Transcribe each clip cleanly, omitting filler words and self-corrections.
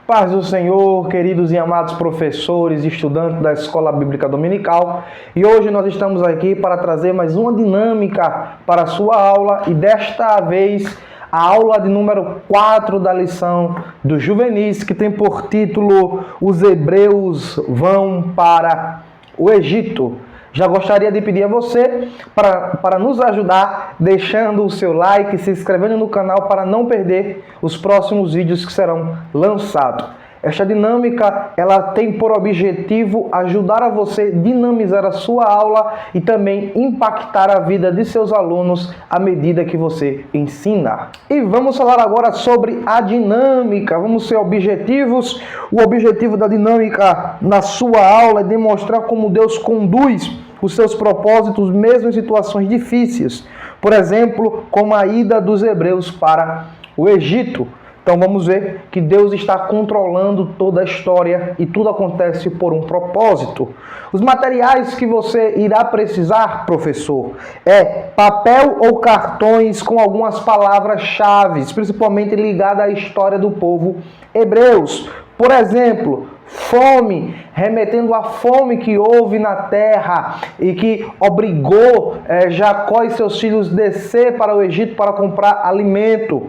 Paz do Senhor, queridos e amados professores e estudantes da Escola Bíblica Dominical. E hoje nós estamos aqui para trazer mais uma dinâmica para a sua aula e desta vez a aula de número 4 da lição dos juvenis, que tem por título Os Hebreus vão para o Egito. Já gostaria de pedir a você para nos ajudar, deixando o seu like, se inscrevendo no canal para não perder os próximos vídeos que serão lançados. Esta dinâmica, ela tem por objetivo ajudar a você dinamizar a sua aula e também impactar a vida de seus alunos à medida que você ensina. E vamos falar agora sobre a dinâmica, vamos ser objetivos. O objetivo da dinâmica na sua aula é demonstrar como Deus conduz os seus propósitos mesmo em situações difíceis. Por exemplo, como a ida dos hebreus para o Egito. Então vamos ver que Deus está controlando toda a história e tudo acontece por um propósito. Os materiais que você irá precisar, professor, é papel ou cartões com algumas palavras-chave, principalmente ligadas à história do povo hebreus. Por exemplo, fome, remetendo à fome que houve na terra e que obrigou Jacó e seus filhos a descer para o Egito para comprar alimento.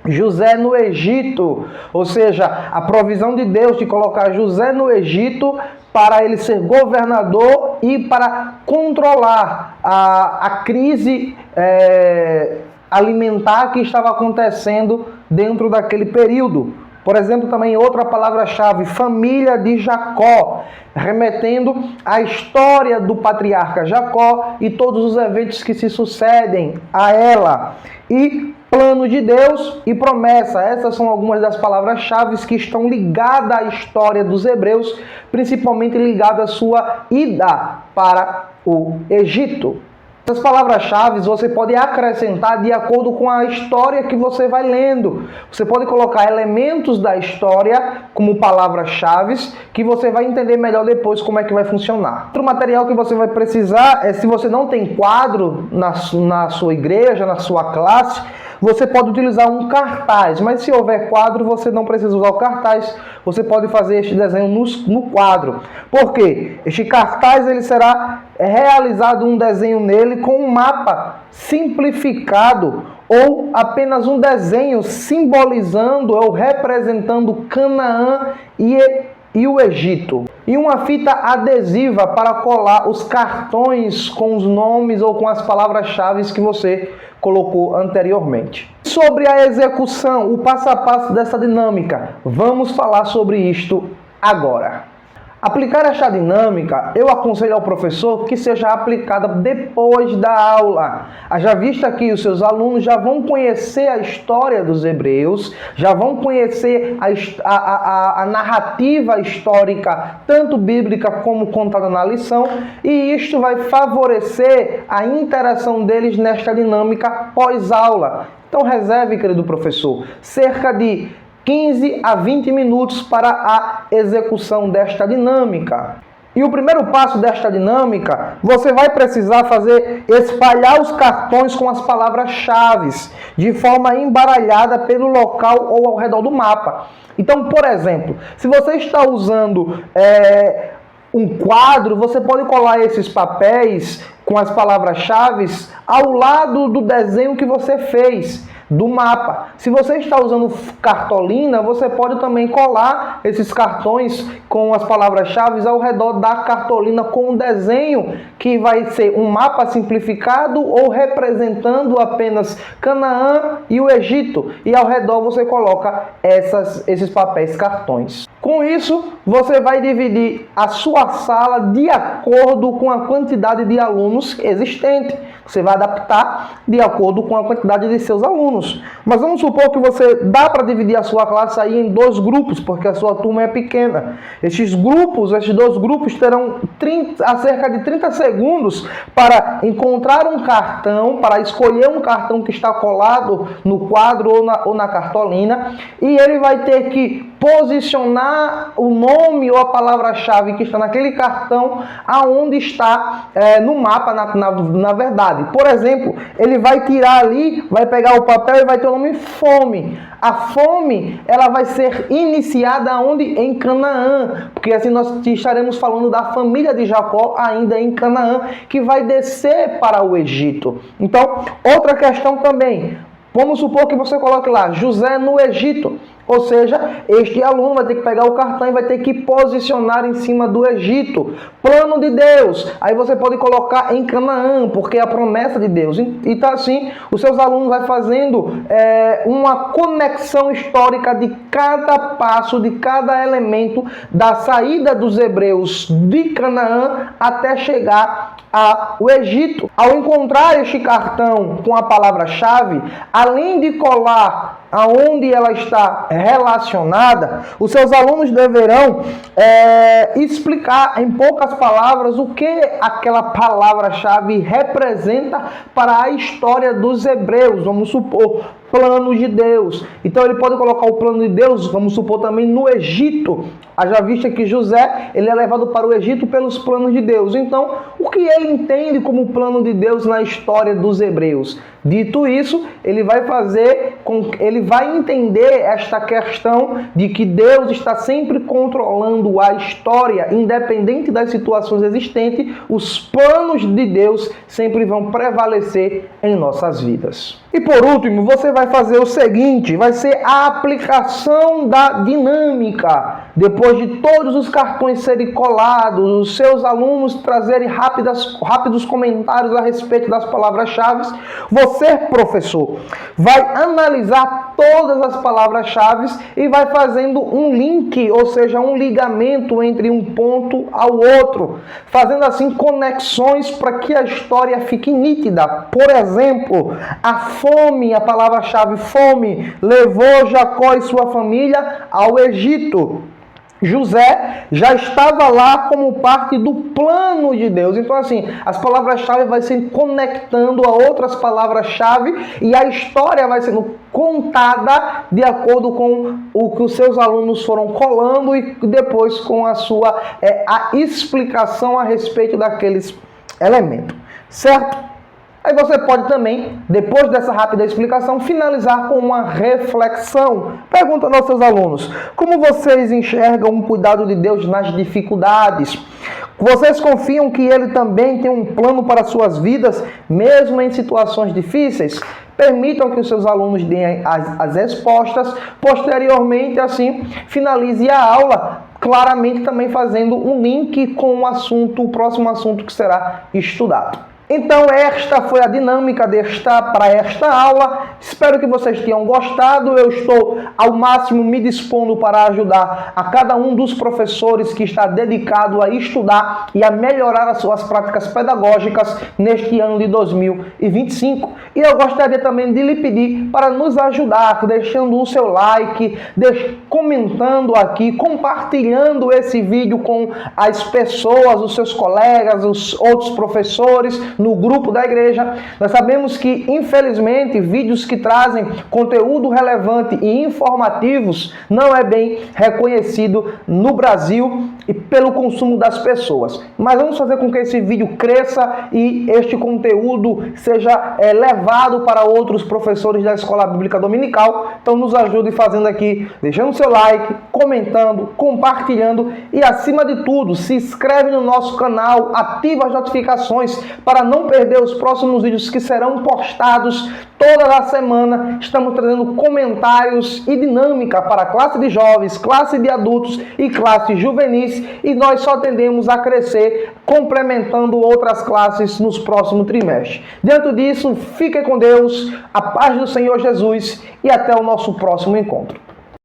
José no Egito, ou seja, a provisão de Deus de colocar José no Egito para ele ser governador e para controlar a crise alimentar que estava acontecendo dentro daquele período. Por exemplo, também outra palavra-chave, família de Jacó, remetendo à história do patriarca Jacó e todos os eventos que se sucedem a ela. E plano de Deus e promessa. Essas são algumas das palavras-chave que estão ligadas à história dos hebreus, principalmente ligadas à sua ida para o Egito. Essas palavras-chave você pode acrescentar de acordo com a história que você vai lendo. Você pode colocar elementos da história como palavras-chave que você vai entender melhor depois como é que vai funcionar. Outro material que você vai precisar é, se você não tem quadro na sua igreja, na sua classe, você pode utilizar um cartaz, mas se houver quadro, você não precisa usar o cartaz. Você pode fazer este desenho no quadro. Por quê? Este cartaz ele será realizado um desenho nele com um mapa simplificado ou apenas um desenho simbolizando ou representando Canaã e o Egito. E uma fita adesiva para colar os cartões com os nomes ou com as palavras-chave que você colocou anteriormente. Sobre a execução, o passo a passo dessa dinâmica, vamos falar sobre isto agora. Aplicar esta dinâmica, eu aconselho ao professor que seja aplicada depois da aula. Haja vista que os seus alunos já vão conhecer a história dos hebreus, já vão conhecer a narrativa histórica, tanto bíblica como contada na lição, e isto vai favorecer a interação deles nesta dinâmica pós-aula. Então reserve, querido professor, cerca de 15 a 20 minutos para a execução desta dinâmica. E o primeiro passo desta dinâmica, você vai precisar espalhar os cartões com as palavras-chave de forma embaralhada pelo local ou ao redor do mapa. Então, por exemplo, se você está usando um quadro, você pode colar esses papéis com as palavras-chave ao lado do desenho que você fez, do mapa. Se você está usando cartolina, você pode também colar esses cartões com as palavras-chave ao redor da cartolina com um desenho que vai ser um mapa simplificado ou representando apenas Canaã e o Egito. E ao redor você coloca esses papéis cartões. Com isso, você vai dividir a sua sala de acordo com a quantidade de alunos existente. Você vai adaptar de acordo com a quantidade de seus alunos. Mas vamos supor que você dá para dividir a sua classe aí em 2 grupos, porque a sua turma é pequena. Esses 2 grupos terão cerca de 30 segundos para encontrar um cartão, para escolher um cartão que está colado no quadro ou na cartolina, e ele vai ter que posicionar o nome ou a palavra-chave que está naquele cartão aonde está no mapa, na verdade. Por exemplo, ele vai tirar ali, vai pegar o papel e vai ter o nome fome. A fome, ela vai ser iniciada onde? Em Canaã, porque assim nós estaremos falando da família de Jacó ainda em Canaã, que vai descer para o Egito. Então, outra questão também, vamos supor que você coloque lá, José no Egito. Ou seja, este aluno vai ter que pegar o cartão e vai ter que posicionar em cima do Egito. Plano de Deus. Aí você pode colocar em Canaã, porque é a promessa de Deus. E tá assim, os seus alunos vão fazendo uma conexão histórica de cada passo, de cada elemento da saída dos hebreus de Canaã até chegar ao Egito. Ao encontrar este cartão com a palavra-chave, além de colar aonde ela está relacionada, os seus alunos deverão explicar em poucas palavras o que aquela palavra-chave representa para a história dos hebreus. Vamos supor, plano de Deus. Então ele pode colocar o plano de Deus, vamos supor, também no Egito. Haja vista que José, ele é levado para o Egito pelos planos de Deus. Então, o que ele entende como plano de Deus na história dos hebreus? Dito isso, ele vai ele vai entender esta questão de que Deus está sempre controlando a história, independente das situações existentes, os planos de Deus sempre vão prevalecer em nossas vidas. E por último, você vai fazer o seguinte, vai ser a aplicação da dinâmica. Depois de todos os cartões serem colados, os seus alunos trazerem rápidos comentários a respeito das palavras-chave, você, professor, vai analisar todas as palavras-chave e vai fazendo um link, ou seja, um ligamento entre um ponto ao outro, fazendo assim conexões para que a história fique nítida. Por exemplo, a fome, a palavra-chave fome, levou Jacó e sua família ao Egito. José já estava lá como parte do plano de Deus. Então, assim, as palavras-chave vão se conectando a outras palavras-chave e a história vai sendo contada de acordo com o que os seus alunos foram colando e depois com a sua a explicação a respeito daqueles elementos. Certo? Aí você pode também, depois dessa rápida explicação, finalizar com uma reflexão. Pergunta aos seus alunos: como vocês enxergam o cuidado de Deus nas dificuldades? Vocês confiam que Ele também tem um plano para suas vidas, mesmo em situações difíceis? Permitam que os seus alunos deem as respostas. Posteriormente, assim, finalize a aula, claramente também fazendo um link com o próximo assunto que será estudado. Então esta foi a dinâmica para esta aula. Espero que vocês tenham gostado. Eu estou ao máximo me dispondo para ajudar a cada um dos professores que está dedicado a estudar e a melhorar as suas práticas pedagógicas neste ano de 2025. E eu gostaria também de lhe pedir para nos ajudar, deixando o seu like, comentando aqui, compartilhando esse vídeo com as pessoas, os seus colegas, os outros professores, no grupo da igreja. Nós sabemos que, infelizmente, vídeos que trazem conteúdo relevante e informativos não é bem reconhecido no Brasil e pelo consumo das pessoas. Mas vamos fazer com que esse vídeo cresça e este conteúdo seja levado para outros professores da Escola Bíblica Dominical. Então nos ajude fazendo aqui, deixando seu like, comentando, compartilhando e, acima de tudo, se inscreve no nosso canal, ativa as notificações para não perder os próximos vídeos que serão postados toda a semana. Estamos trazendo comentários e dinâmica para a classe de jovens, classe de adultos e classe juvenis, e nós só tendemos a crescer complementando outras classes nos próximos trimestres. Diante disso, fique com Deus, a paz do Senhor Jesus e até o nosso próximo encontro.